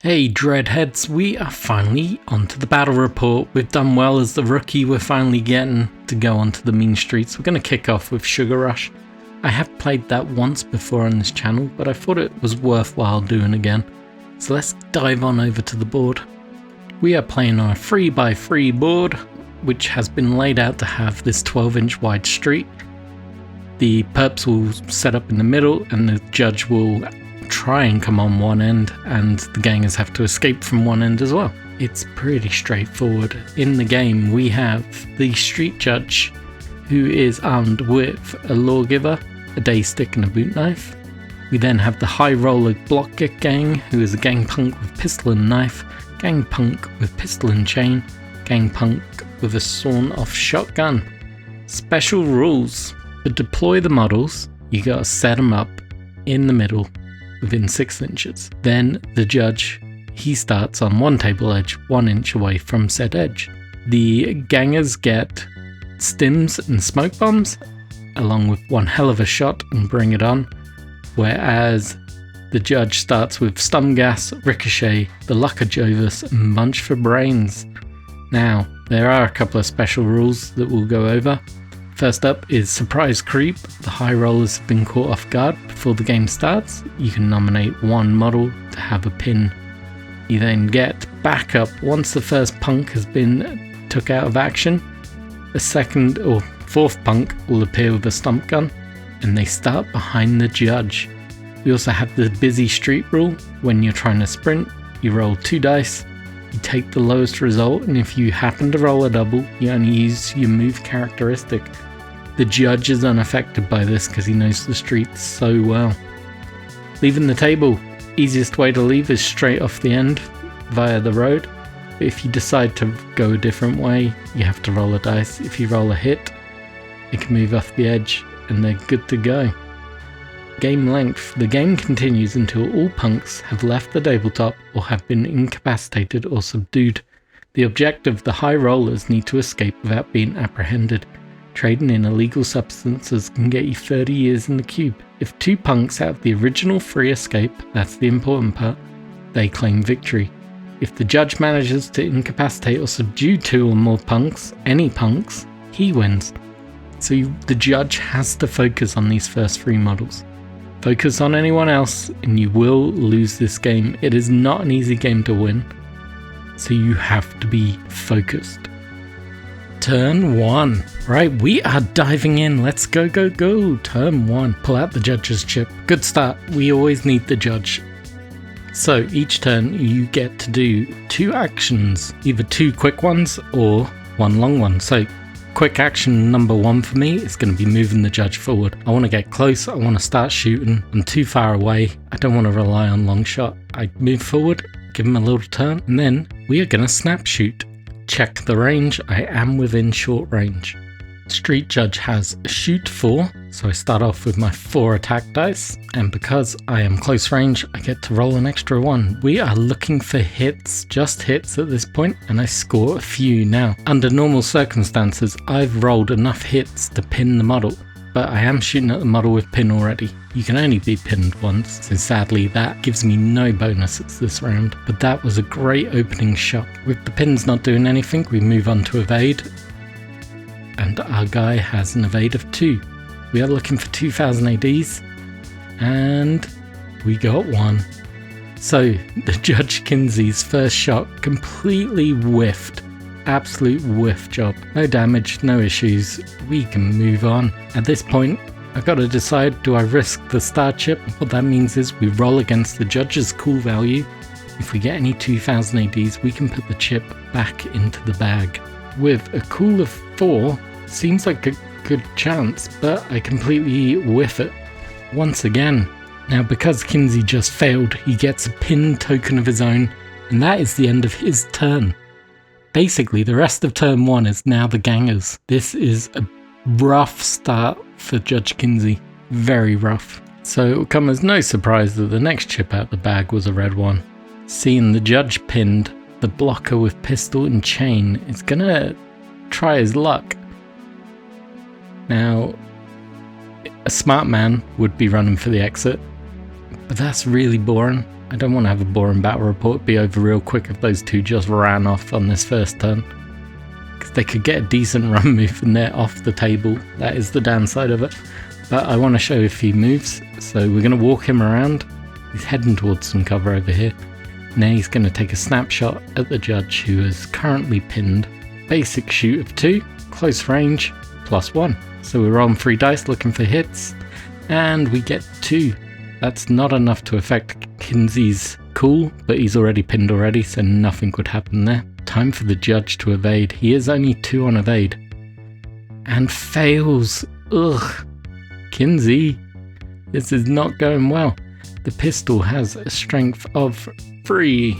Hey Dreadheads, we are finally onto the battle report. We've done well as the rookie, we're finally getting to go onto the mean streets. We're going to kick off with Sugar Rush. I have played that once before on this channel, but I thought it was worthwhile doing again. So let's dive on over to the board. We are playing on a 3x3 board, which has been laid out to have this 12-inch wide street. The Peps will set up in the middle and the judge will try and come on one end, and the gangers have to escape from one end as well. It's pretty straightforward. In the game we have the street judge, who is armed with a lawgiver, a day stick and a boot knife. We then have the high roller block kick gang, who is a gang punk with pistol and knife, gang punk with pistol and chain, gang punk with a sawn off shotgun. Special rules: to deploy the models you gotta set them up in the middle within 6 inches. Then the judge, he starts on one table edge 1 inch away from said edge. The gangers get stims and smoke bombs along with one hell of a shot and bring it on, whereas the judge starts with stun gas, ricochet, the Lucker Jovis and munch for brains. Now there are a couple of special rules that we'll go over. First up is surprise creep. The high rollers have been caught off guard before the game starts. You can nominate one model to have a pin. You then get backup once the first punk has been took out of action. A second or fourth punk will appear with a stump gun and they start behind the judge. We also have the busy street rule. When you're trying to sprint, you roll 2 dice. You take the lowest result, and if you happen to roll a double, you only use your move characteristic. The judge is unaffected by this because he knows the streets so well. Leaving the table. Easiest way to leave is straight off the end via the road. If you decide to go a different way, you have to roll a dice. If you roll a hit, it can move off the edge and they're good to go. Game length. The game continues until all punks have left the tabletop or have been incapacitated or subdued. The objective: the high rollers need to escape without being apprehended. Trading in illegal substances can get you 30 years in the cube. If 2 punks out of the original 3 escape, that's the important part, they claim victory. If the judge manages to incapacitate or subdue 2 or more punks, any punks, he wins. So the judge has to focus on these first 3 models. Focus on anyone else and you will lose this game. It is not an easy game to win, so you have to be focused. Turn 1. Right, we are diving in. Let's go, go, go. Turn 1. Pull out the judge's chip. Good start. We always need the judge. So each turn you get to do 2 actions, either 2 quick ones or 1 long one. So quick action number 1 for me is going to be moving the judge forward. I want to get close, I want to start shooting, I'm too far away, I don't want to rely on long shot. I move forward, give him a little turn, and then we are going to snap shoot. Check the range, I am within short range. Street judge has shoot 4, so I start off with my 4 attack dice, and because I am close range, I get to roll an extra 1. We are looking for hits, just hits at this point, and I score a few now. Under normal circumstances, I've rolled enough hits to pin the model, but I am shooting at the model with pin already. You can only be pinned once, so sadly that gives me no bonuses this round, but that was a great opening shot. With the pins not doing anything, we move on to evade, and our guy has an evade of 2. We are looking for 2000 ADs, and we got 1. So the Judge Kinsey's first shot completely whiffed. Absolute whiff job. No damage, no issues. We can move on. At this point, I've got to decide, do I risk the star chip? What that means is we roll against the judge's cool value. If we get any 2000 ADs, we can put the chip back into the bag. With a cool of 4, seems like a good chance, but I completely whiff it once again. Now because Kinsey just failed, he gets a pin token of his own, and that is the end of his turn. Basically, the rest of turn 1 is now the gangers. This is a rough start for Judge Kinsey, very rough. So it will come as no surprise that the next chip out the bag was a red one. Seeing the judge pinned, the blocker with pistol and chain is gonna try his luck. Now, a smart man would be running for the exit, but that's really boring. I don't want to have a boring battle report. It'd be over real quick if those two just ran off on this first turn. Because they could get a decent run move and they're off the table. That is the downside of it. But I want to show a few moves. So we're going to walk him around. He's heading towards some cover over here. Now he's going to take a snapshot at the judge, who is currently pinned. Basic shoot of 2, close range, +1. So we're on 3 dice looking for hits, and we get 2. That's not enough to affect Kinsey's cool, but he's already pinned already, so nothing could happen there. Time for the judge to evade. He is only 2 on evade. And fails. Ugh. Kinsey, this is not going well. The pistol has a strength of 3.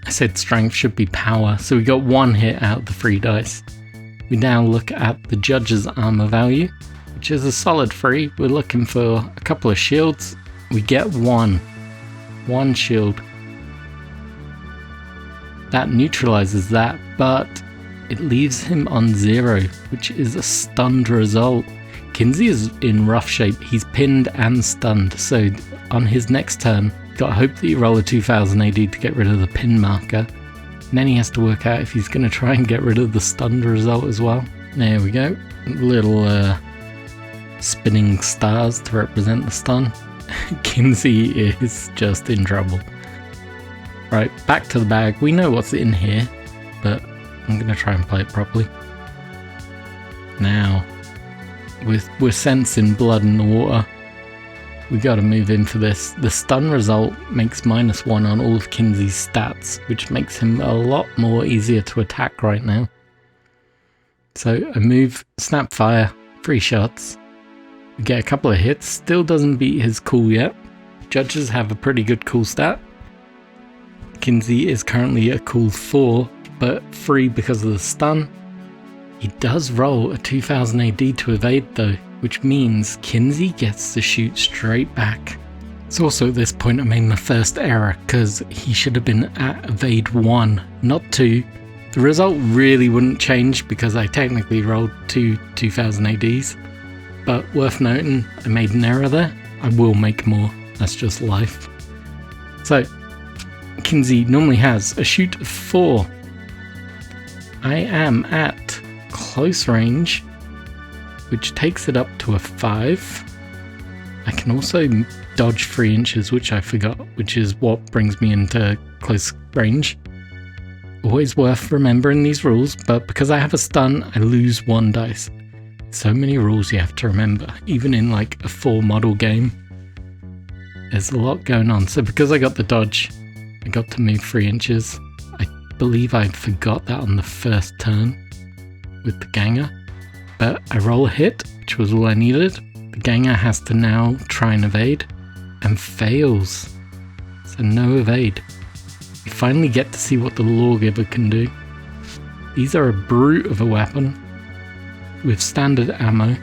I said strength, should be power, so we got 1 hit out of the 3 dice. We now look at the judge's armor value, which is a solid 3. We're looking for a couple of shields. We get 1 shield. That neutralizes that, but it leaves him on 0, which is a stunned result. Kinsey is in rough shape. He's pinned and stunned, so on his next turn, gotta hope that you roll a 2000 AD to get rid of the pin marker. And then he has to work out if he's gonna try and get rid of the stunned result as well. There we go. Little spinning stars to represent the stun. Kinsey is just in trouble. Right, back to the bag. We know what's in here, but I'm gonna try and play it properly. Now, we're sensing blood in the water. We gotta move in for this. The stun result makes -1 on all of Kinsey's stats, which makes him a lot more easier to attack right now. So a move, snap fire, 3 shots. We get a couple of hits, still doesn't beat his cool yet. Judges have a pretty good cool stat. Kinsey is currently a cool 4, but 3 because of the stun. He does roll a 2000 AD to evade though, which means Kinsey gets to shoot straight back. It's also at this point I made my first error, because he should have been at evade 1, not 2. The result really wouldn't change because I technically rolled 2 2000 ADs, but worth noting, I made an error there. I will make more, that's just life. So, Kinsey normally has a shoot of 4. I am at close range, which takes it up to a 5. I can also dodge 3 inches, which I forgot, which is what brings me into close range. Always worth remembering these rules, but because I have a stun, I lose 1 dice. So many rules you have to remember, even in like a 4 model game. There's a lot going on. So because I got the dodge, I got to move 3 inches. I believe I forgot that on the first turn with the ganger, but I roll a hit, which was all I needed. The ganger has to now try and evade, and fails. So no evade. We finally get to see what the Lawgiver can do. These are a brute of a weapon. With standard ammo,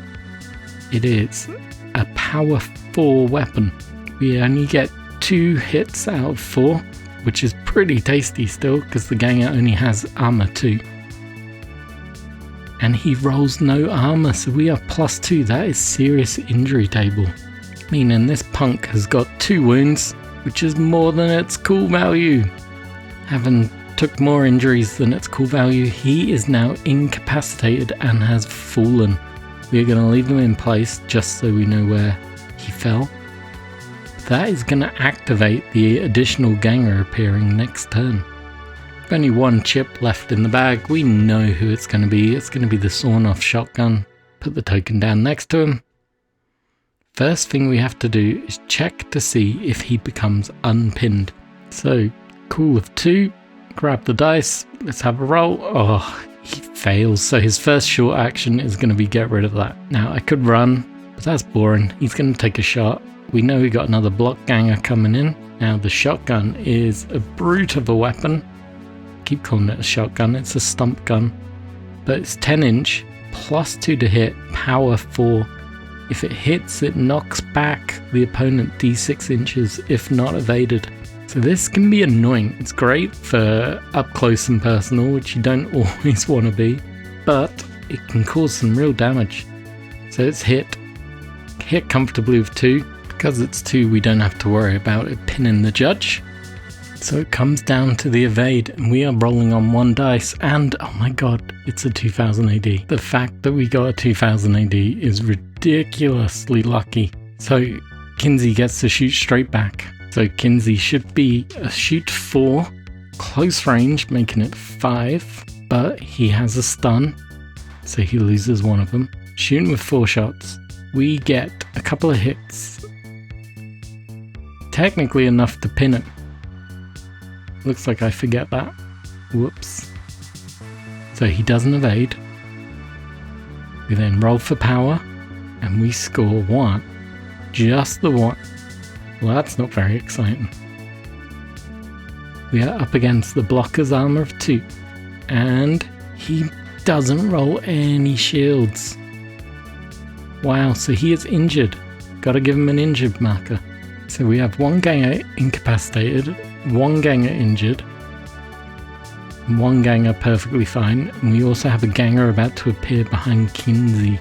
it is a power 4 weapon. We only get 2 hits out of 4, which is pretty tasty still, because the ganger only has armor 2. And he rolls no armor, so we are +2. That is serious injury table. Meaning this punk has got 2 wounds, which is more than its cool value. Having took more injuries than its cool value, he is now incapacitated and has fallen. We are going to leave him in place just so we know where he fell. That is going to activate the additional ganger appearing next turn. Only 1 chip left in the bag. We know who it's going to be. It's going to be the sawn-off shotgun. Put the token down next to him. First thing we have to do is check to see if he becomes unpinned. So, cool of 2. Grab the dice. Let's have a roll. Oh, he fails. So his first short action is going to be get rid of that. Now, I could run, but that's boring. He's going to take a shot. We know we got another block ganger coming in. Now, the shotgun is a brute of a weapon. Keep calling it a shotgun, it's a stump gun, but it's 10 inch, +2 to hit, power 4. If it hits, it knocks back the opponent d6 inches if not evaded. So this can be annoying. It's great for up close and personal, which you don't always want to be, but it can cause some real damage. So it's hit comfortably with 2. Because it's 2, we don't have to worry about it pinning the judge. So it comes down to the evade, and we are rolling on 1 dice, and oh my god, it's a 2000 AD. The fact that we got a 2000 AD is ridiculously lucky. So Kinsey gets to shoot straight back. So Kinsey should be a shoot 4, close range, making it 5, but he has a stun, so he loses one of them. Shooting with 4 shots, we get a couple of hits, technically enough to pin it. Looks like I forget that. Whoops. So he doesn't evade. We then roll for power, and we score 1. Just the 1. Well, that's not very exciting. We are up against the blocker's armor of 2, and he doesn't roll any shields. Wow, so he is injured. Gotta give him an injured marker. So we have 1 ganger incapacitated, 1 ganger injured, 1 ganger perfectly fine, and we also have a ganger about to appear behind Kinsey.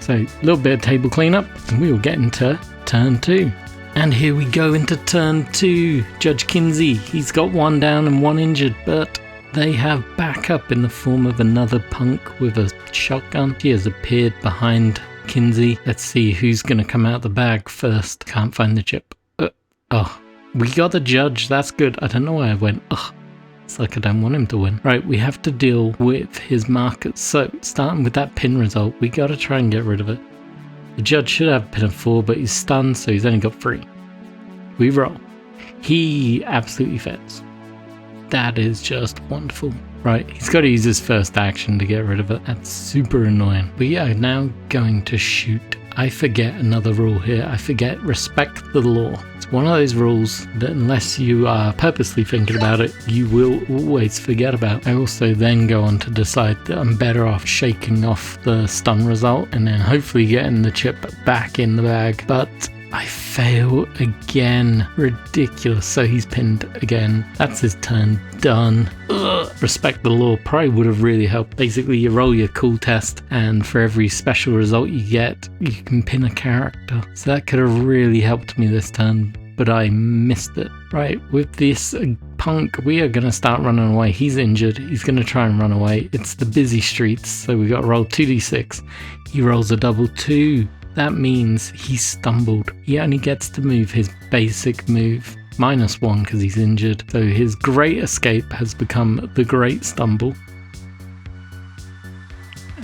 So a little bit of table cleanup, and we will get into turn 2. And here we go into turn 2. Judge Kinsey, he's got 1 down and 1 injured, but they have backup in the form of another punk with a shotgun. She has appeared behind Kinsey. Let's see who's going to come out the bag first. Can't find the chip. Oh, we got the judge. That's good. I don't know why I went, ugh. It's like I don't want him to win. Right, we have to deal with his markers. So, starting with that pin result, we got to try and get rid of it. The judge should have a pin of 4, but he's stunned, so he's only got 3. We roll. He absolutely fails. That is just wonderful. Right, he's got to use his first action to get rid of it. That's super annoying. We are now going to shoot. I forget another rule here. I forget respect the law. It's one of those rules that unless you are purposely thinking about it, you will always forget about. I also then go on to decide that I'm better off shaking off the stun result and then hopefully getting the chip back in the bag. But I fail again. Ridiculous. So he's pinned again. That's his turn. Done. Ugh. Respect the law probably would have really helped. Basically, you roll your cool test, and for every special result you get, you can pin a character. So that could have really helped me this turn, but I missed it. Right, with this punk, we are going to start running away. He's injured. He's going to try and run away. It's the busy streets, so we got to roll 2d6. He rolls a double 2. That means he stumbled. He only gets to move his basic move, -1 because he's injured. So his great escape has become the great stumble.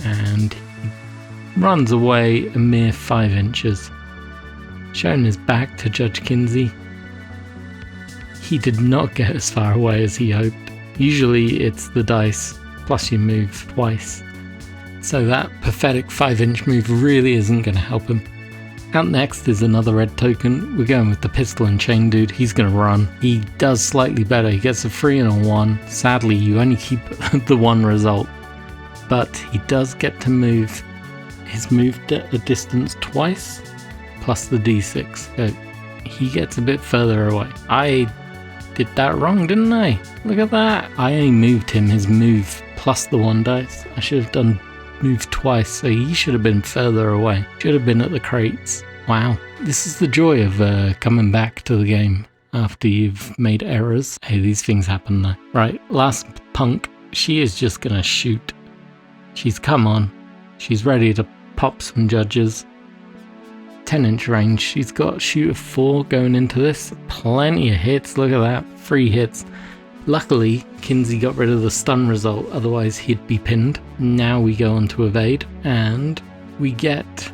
And he runs away a mere 5 inches. Showing his back to Judge Kinsey. He did not get as far away as he hoped. Usually it's the dice plus you move twice. So that pathetic 5-inch move really isn't going to help him. Out next is another red token. We're going with the pistol and chain dude. He's going to run. He does slightly better. He gets a 3 and a 1. Sadly, you only keep the 1 result. But he does get to move. He's moved at a distance twice, plus the d6. So he gets a bit further away. I did that wrong, didn't I? Look at that. I only moved him his move plus the 1 dice. I should have done move twice, so he should have been further away. Should have been at the crates. Wow. This is the joy of coming back to the game after you've made errors. Hey, these things happen though. Right, last punk. She is just gonna shoot. She's come on. She's ready to pop some judges. 10-inch range. She's got shoot of 4 going into this. Plenty of hits. Look at that. 3 hits. Luckily, Kinsey got rid of the stun result, otherwise he'd be pinned. Now we go on to evade, and we get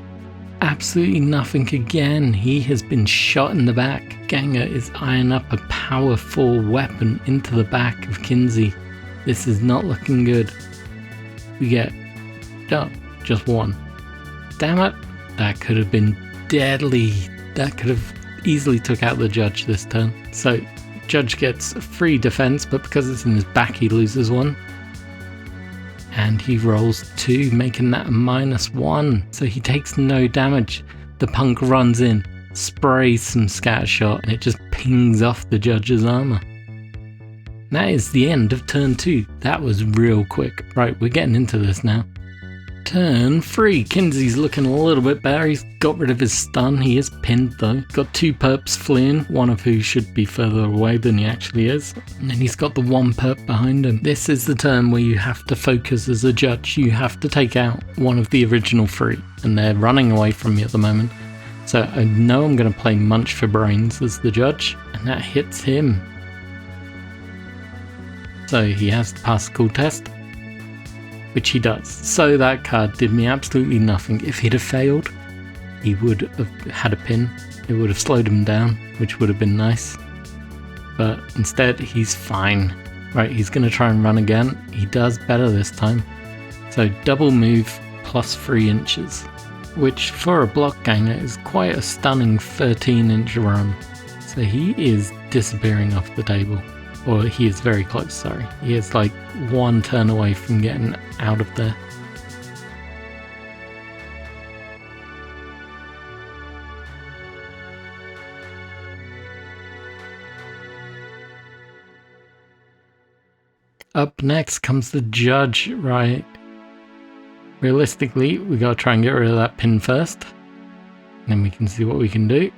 absolutely nothing again. He has been shot in the back. Ganger is eyeing up a power 4 weapon into the back of Kinsey. This is not looking good. We get, just 1. Damn it, that could have been deadly. That could have easily took out the judge this turn. So, Judge gets 3 defense, but because it's in his back, he loses 1. And he rolls 2, making that a -1. So he takes no damage. The punk runs in, sprays some scatter shot, and it just pings off the judge's armor. That is the end of turn 2. That was real quick. Right, we're getting into this now. Turn 3. Kinsey's looking a little bit better. He's got rid of his stun. He is pinned though. Got 2 perps fleeing, one of who should be further away than he actually is. And then he's got the 1 perp behind him. This is the turn where you have to focus as a judge. You have to take out one of the original 3. And they're running away from me at the moment. So I know I'm going to play Munch for Brains as the judge. And that hits him. So he has to pass the cool test. Which he does. So that card did me absolutely nothing. If he'd have failed, he would have had a pin. It would have slowed him down, which would have been nice. But instead, he's fine. Right, he's going to try and run again. He does better this time. So double move plus 3 inches. Which for a block ganger is quite a stunning 13-inch run. So he is disappearing off the table. Or he is very close, sorry. He is like 1 turn away from getting out of there. Up next comes the judge, right? Realistically, we gotta try and get rid of that pin first. And then we can see what we can do.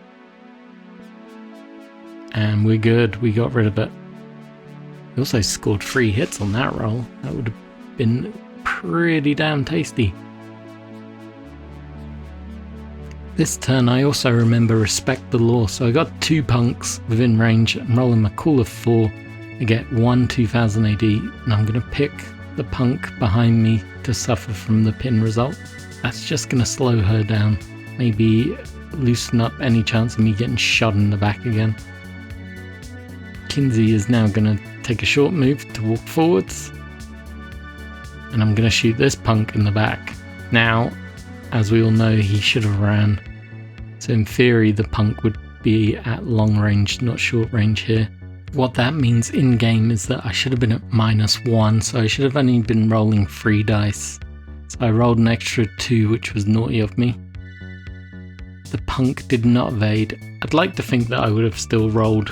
And we're good, we got rid of it. He also scored 3 hits on that roll. That would have been pretty damn tasty. This turn I also remember respect the law, so I got 2 punks within range and rolling my cool of 4. I get 1 2000 AD and I'm going to pick the punk behind me to suffer from the pin result. That's just going to slow her down. Maybe loosen up any chance of me getting shot in the back again. Kinsey is now going to take a short move to walk forwards. And I'm going to shoot this punk in the back. Now, as we all know, he should have ran. So in theory, the punk would be at long range, not short range here. What that means in game is that I should have been at -1, so I should have only been rolling 3 dice. So I rolled an extra 2, which was naughty of me. The punk did not evade. I'd like to think that I would have still rolled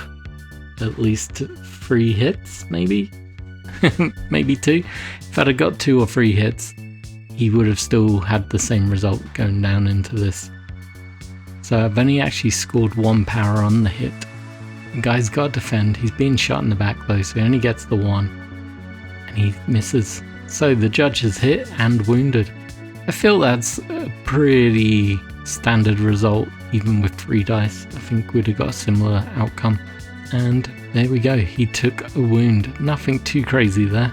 at least 3 hits, maybe? Maybe 2. If I'd have got 2 or 3 hits, he would have still had the same result going down into this. So I've only actually scored 1 power on the hit. The guy's got to defend. He's being shot in the back though, so he only gets the 1. And he misses. So the judge is hit and wounded. I feel that's a pretty standard result, even with 3 dice. I think we'd have got a similar outcome. And there we go, he took a wound. Nothing too crazy there.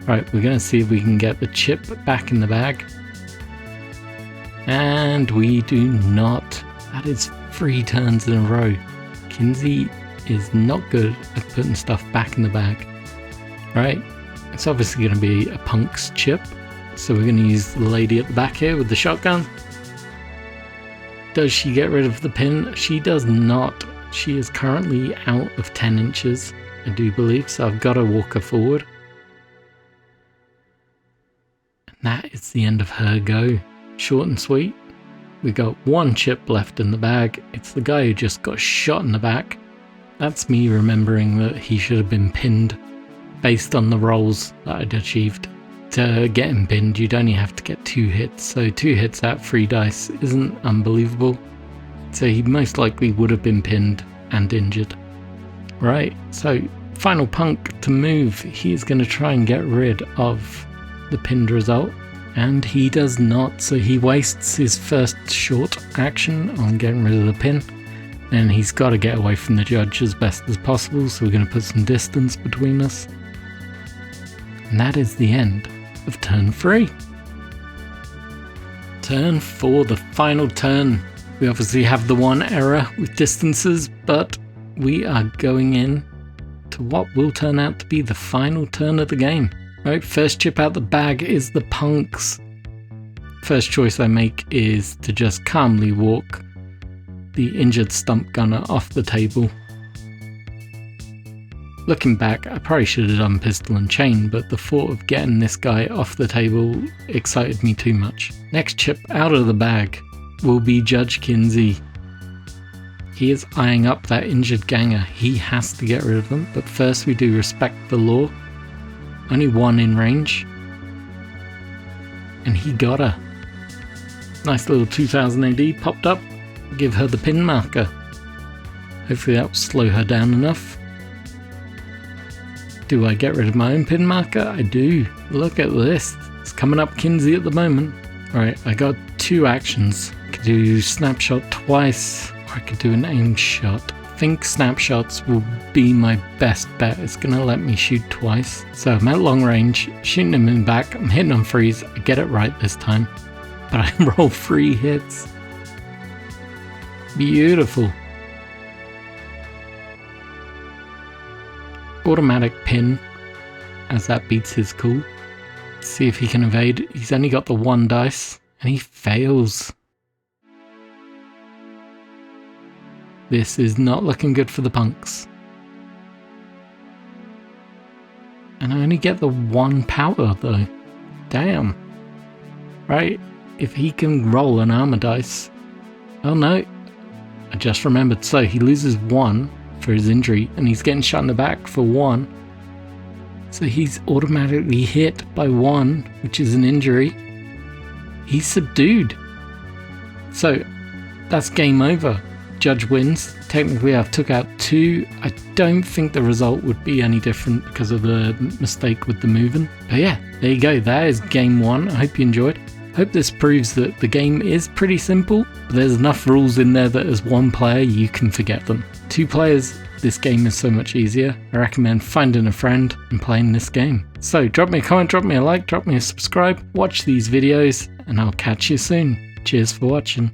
Right, we're going to see if we can get the chip back in the bag. And we do not. That is 3 turns in a row. Kinsey is not good at putting stuff back in the bag. Right, it's obviously going to be a punk's chip. So we're going to use the lady at the back here with the shotgun. Does she get rid of the pin? She does not. She is currently out of 10 inches, I do believe, so I've got to walk her forward. And that is the end of her go. Short and sweet. We got 1 chip left in the bag. It's the guy who just got shot in the back. That's me remembering that he should have been pinned based on the rolls that I'd achieved. To get him pinned, you'd only have to get 2 hits, so 2 hits at 3 dice isn't unbelievable. So he most likely would have been pinned and injured. Right, so final punk to move. He's going to try and get rid of the pinned result. And he does not, so he wastes his first short action on getting rid of the pin. And he's got to get away from the judge as best as possible, so we're going to put some distance between us. And that is the end of turn 3. Turn 4, the final turn. We obviously have the 1 error with distances, but we are going in to what will turn out to be the final turn of the game. Right, first chip out the bag is the punks. First choice I make is to just calmly walk the injured stump gunner off the table. Looking back, I probably should have done pistol and chain, but the thought of getting this guy off the table excited me too much. Next chip out of the bag will be Judge Kinsey. He is eyeing up that injured ganger. He has to get rid of them, but first we do respect the law. Only 1 in range. And he got her. Nice little 2000 AD popped up. Give her the pin marker. Hopefully that will slow her down enough. Do I get rid of my own pin marker? I do. Look at this. It's coming up Kinsey at the moment. Right, I got 2 actions. I could do snapshot twice, or I could do an aim shot. I think snapshots will be my best bet. It's going to let me shoot twice. So I'm at long range, shooting him in the back. I'm hitting on freeze. I get it right this time. But I roll 3 hits. Beautiful. Automatic pin, as that beats his call. Let's see if he can evade. He's only got the 1 dice, and he fails. This is not looking good for the punks. And I only get the 1 power though. Damn. Right, if he can roll an armor dice. Oh no, I just remembered. So he loses 1 for his injury, and he's getting shot in the back for 1. So he's automatically hit by 1, which is an injury. He's subdued. So that's game over. Judge wins. Technically I've took out 2. I don't think the result would be any different because of the mistake with the moving. But yeah, there you go. That is game 1. I hope you enjoyed. Hope this proves that the game is pretty simple. But there's enough rules in there that as 1 player you can forget them. 2 players, this game is so much easier. I recommend finding a friend and playing this game. So drop me a comment, drop me a like, drop me a subscribe, watch these videos, and I'll catch you soon. Cheers for watching.